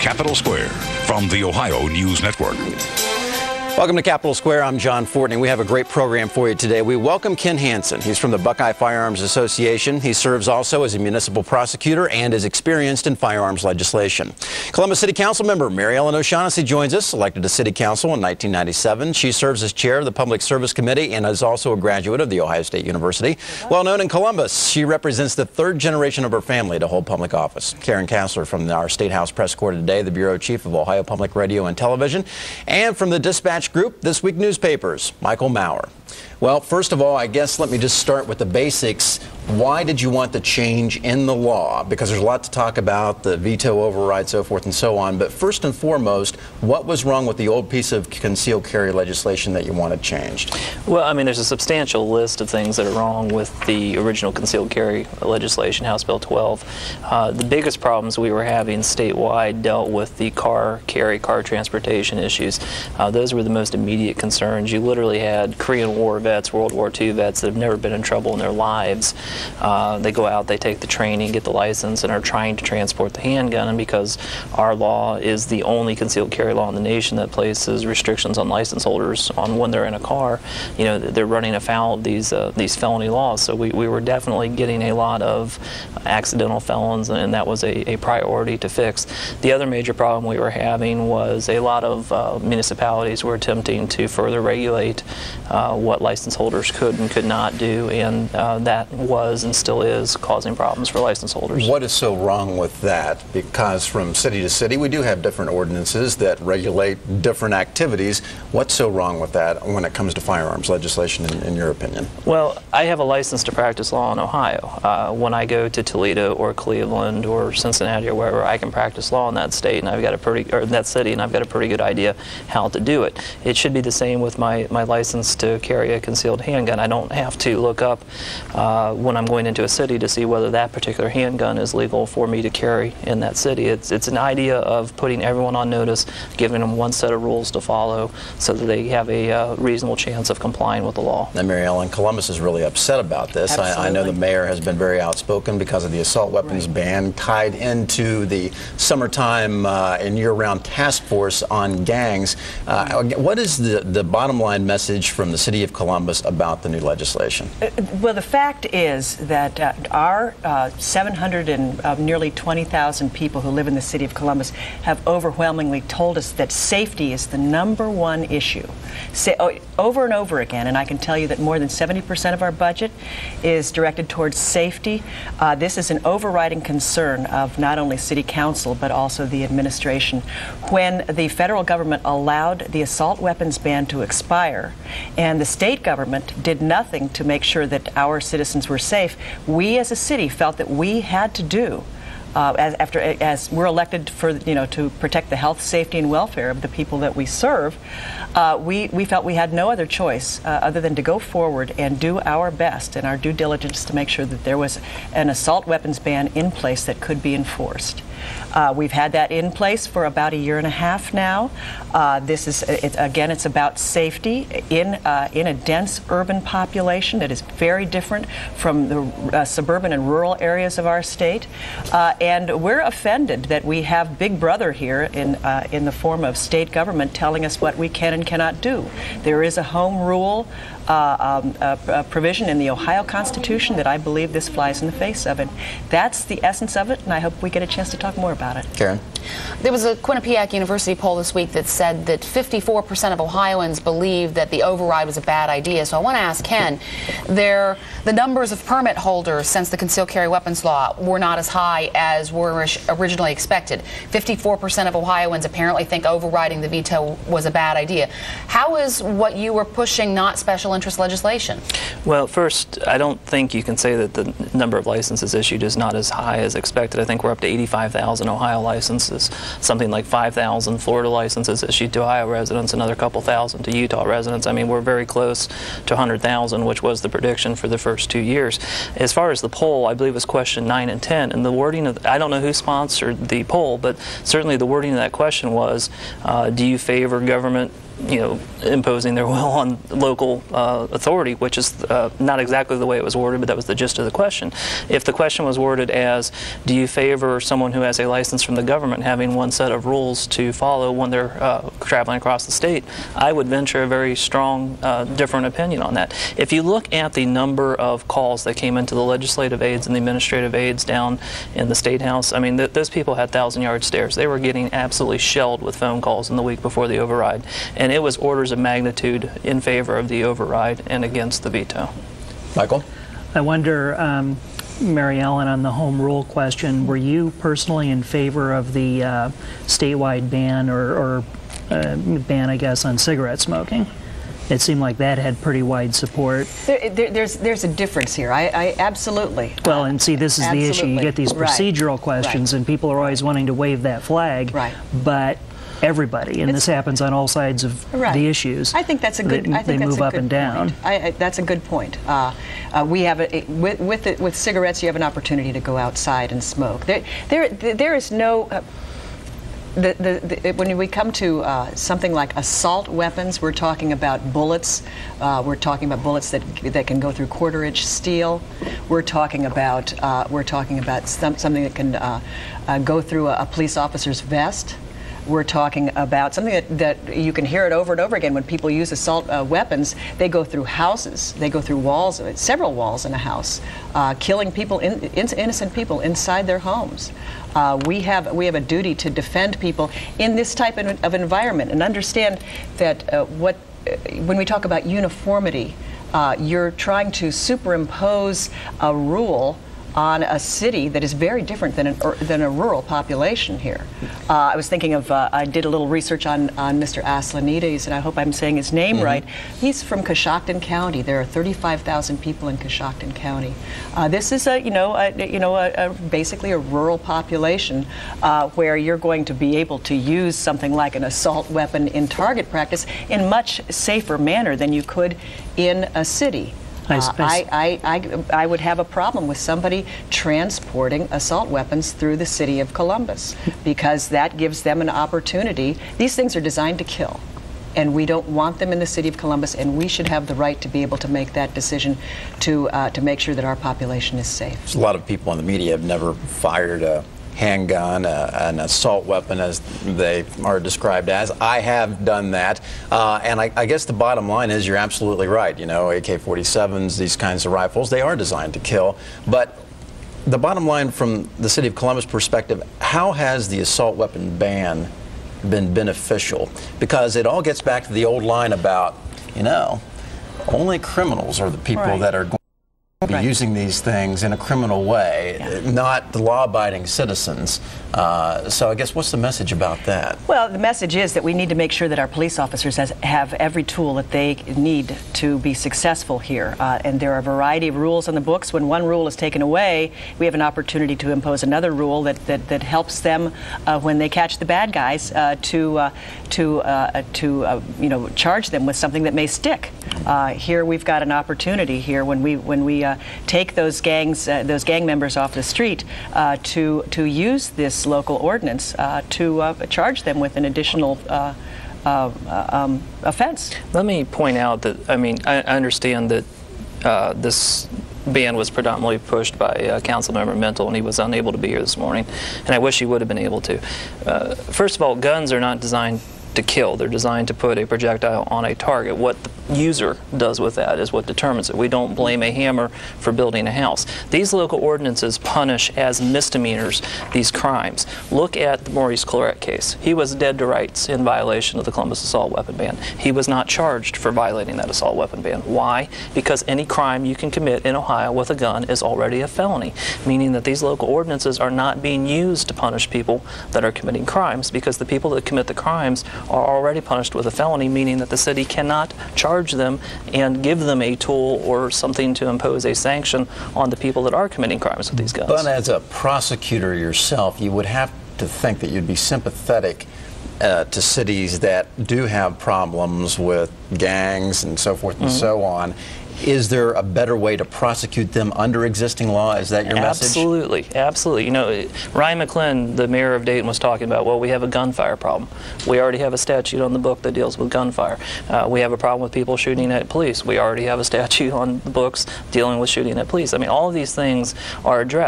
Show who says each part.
Speaker 1: Capitol Square from the Ohio News Network.
Speaker 2: Welcome to Capitol Square. I'm John Fortney. We have a great program for you today. We welcome Ken Hanson. He's from the Buckeye Firearms Association. He serves also as a municipal prosecutor and is experienced in firearms legislation. Columbus City Council member Maryellen O'Shaughnessy joins us, elected to City Council in 1997. She serves as chair of the Public Service Committee and is also a graduate of The Ohio State University. Well known in Columbus, she represents the third generation of her family to hold public office. Karen Kassler from our State House Press Corps today, the Bureau Chief of Ohio Public Radio and Television, and from the Dispatch Group, This Week newspapers, Michael Maurer. Well, first of all, I guess let me just start with the basics. Why did you want the change in the law? Because there's a lot to talk about, the veto override, so forth and so on. But first and foremost, what was wrong with the old piece of concealed carry legislation that you wanted changed?
Speaker 3: Well, I mean, there's a substantial list of things that are wrong with the original concealed carry legislation, House Bill 12. The biggest problems we were having statewide dealt with the car transportation issues. Those were the most immediate concerns. You literally had Korean War vets, World War II vets that have never been in trouble in their lives. They go out, they take the training, get the license, and are trying to transport the handgun. And because our law is the only concealed carry law in the nation that places restrictions on license holders on when they're in a car, you know, they're running afoul of these felony laws. So we were definitely getting a lot of accidental felons, and that was a priority to fix. The other major problem we were having was a lot of municipalities were attempting to further regulate what license holders could and could not do, and that was and still is causing problems for license holders.
Speaker 2: What is so wrong with that? Because from city to city, we do have different ordinances that regulate different activities. What's so wrong with that when it comes to firearms legislation, in your opinion?
Speaker 3: Well, I have a license to practice law in Ohio. When I go to Toledo or Cleveland or Cincinnati or wherever, I can practice law in that state, and I've got that city, and I've got a pretty good idea how to do it. It should be the same with my license to carry a concealed handgun. I don't have to look up when I'm going into a city to see whether that particular handgun is legal for me to carry in that city. It's an idea of putting everyone on notice, giving them one set of rules to follow so that they have a reasonable chance of complying with the law.
Speaker 2: Now, Maryellen, Columbus is really upset about this. I know the mayor has been very outspoken because of the assault weapons ban tied into the summertime and year-round task force on gangs. What is the bottom line message from the city of Columbus about the new legislation?
Speaker 4: Well, the fact is that our 700 and nearly 20,000 people who live in the city of Columbus have overwhelmingly told us that safety is the #1 issue. Over and over again, and I can tell you that more than 70% of our budget is directed towards safety. This is an overriding concern of not only City Council but also the administration. When the federal government allowed the assault weapons ban to expire and the state government did nothing to make sure that our citizens were safe, we as a city felt that we had to do as we're elected for, to protect the health, safety, and welfare of the people that we serve, we felt we had no other choice other than to go forward and do our best and our due diligence to make sure that there was an assault weapons ban in place that could be enforced. We've had that in place for about 1.5 years now. It's about safety in a dense urban population that is very different from the suburban and rural areas of our state. And we're offended that we have Big Brother here in the form of state government telling us what we can and cannot do. There is a home rule provision in the Ohio Constitution that I believe this flies in the face of, and that's the essence of it, and I hope we get a chance to talk more about it.
Speaker 2: Karen?
Speaker 5: There was a Quinnipiac University poll this week that said that 54% of Ohioans believe that the override was a bad idea. So I want to ask Ken, the numbers of permit holders since the concealed carry weapons law were not as high as were originally expected. 54% of Ohioans apparently think overriding the veto was a bad idea. How is what you were pushing not special interest legislation?
Speaker 3: Well, first, I don't think you can say that the number of licenses issued is not as high as expected. I think we're up to 85,000 Ohio licenses, something like 5,000 Florida licenses issued to Ohio residents, another couple thousand to Utah residents. I mean, we're very close to 100,000, which was the prediction for the first 2 years. As far as the poll, I believe it was question 9 and 10, and the wording of, I don't know who sponsored the poll, but certainly the wording of that question was, do you favor government imposing their will on local authority, which is not exactly the way it was worded, but that was the gist of the question. If the question was worded as, do you favor someone who has a license from the government having one set of rules to follow when they're traveling across the state, I would venture a very strong different opinion on that. If you look at the number of calls that came into the legislative aides and the administrative aides down in the State House, I mean, those people had 1,000-yard stares. They were getting absolutely shelled with phone calls in the week before the override, and it was orders of magnitude in favor of the override and against the veto.
Speaker 2: Michael?
Speaker 6: I wonder, Maryellen, on the home rule question, were you personally in favor of the statewide ban or ban, I guess, on cigarette smoking? It seemed like that had pretty wide support.
Speaker 4: There's a difference here. I absolutely.
Speaker 6: Well, and see, this is the issue. You get these procedural questions, and people are always wanting to wave that flag.
Speaker 4: Right.
Speaker 6: But everybody, and this happens on all sides of the issues.
Speaker 4: I think that's a good.
Speaker 6: They move up and down.
Speaker 4: That's a good point. We have with cigarettes, you have an opportunity to go outside and smoke. There is no. When we come to something like assault weapons, we're talking about bullets. We're talking about bullets that can go through quarter-inch steel. We're talking about something that can go through a police officer's vest. We're talking about something that you can hear it over and over again when people use assault weapons. They go through houses. They go through walls, several walls in a house, killing people, innocent people inside their homes. We have a duty to defend people in this type of environment and understand that when we talk about uniformity, you're trying to superimpose a rule on a city that is very different than a rural population here. I was thinking of, I did a little research on Mr. Aslanides, and I hope I'm saying his name right. He's from Coshocton County. There are 35,000 people in Coshocton County. This is basically a rural population where you're going to be able to use something like an assault weapon in target practice in much safer manner than you could in a city. I would have a problem with somebody transporting assault weapons through the city of Columbus because that gives them an opportunity. These things are designed to kill, and we don't want them in the city of Columbus, and we should have the right to be able to make that decision to make sure that our population is safe.
Speaker 2: There's a lot of people in the media have never fired a handgun, an assault weapon, as they are described as. I have done that, and I guess the bottom line is you're absolutely right. You know, AK-47s, these kinds of rifles, they are designed to kill. But the bottom line from the City of Columbus perspective, how has the assault weapon ban been beneficial? Because it all gets back to the old line about, only criminals are the people that are going be using these things in a criminal way, not the law-abiding citizens. So I guess what's the message about that?
Speaker 4: Well, the message is that we need to make sure that our police officers have every tool that they need to be successful here. And there are a variety of rules in the books. When one rule is taken away, we have an opportunity to impose another rule that helps them when they catch the bad guys to charge them with something that may stick. Here we've got an opportunity here when we take those gang members off the street to use this local ordinance to charge them with an additional offense.
Speaker 3: Let me point out that, I understand that this ban was predominantly pushed by Councilmember Mental, and he was unable to be here this morning, and I wish he would have been able to. First of all, guns are not designed to kill. They're designed to put a projectile on a target. What the user does with that is what determines it. We don't blame a hammer for building a house. These local ordinances punish as misdemeanors these crimes. Look at the Maurice Claret case. He was dead to rights in violation of the Columbus assault weapon ban. He was not charged for violating that assault weapon ban. Why? Because any crime you can commit in Ohio with a gun is already a felony, meaning that these local ordinances are not being used to punish people that are committing crimes, because the people that commit the crimes are already punished with a felony, meaning that the city cannot charge them and give them a tool or something to impose a sanction on the people that are committing crimes with these guns.
Speaker 2: But as a prosecutor yourself, you would have to think that you'd be sympathetic to cities that do have problems with gangs and so forth and so on. Is there a better way to prosecute them under existing law? Is that your message?
Speaker 3: Absolutely, absolutely. You know, Ryan McClinn, the mayor of Dayton, was talking about, well, we have a gunfire problem. We already have a statute on the book that deals with gunfire. We have a problem with people shooting at police. We already have a statute on the books dealing with shooting at police. I mean, all of these things are addressed.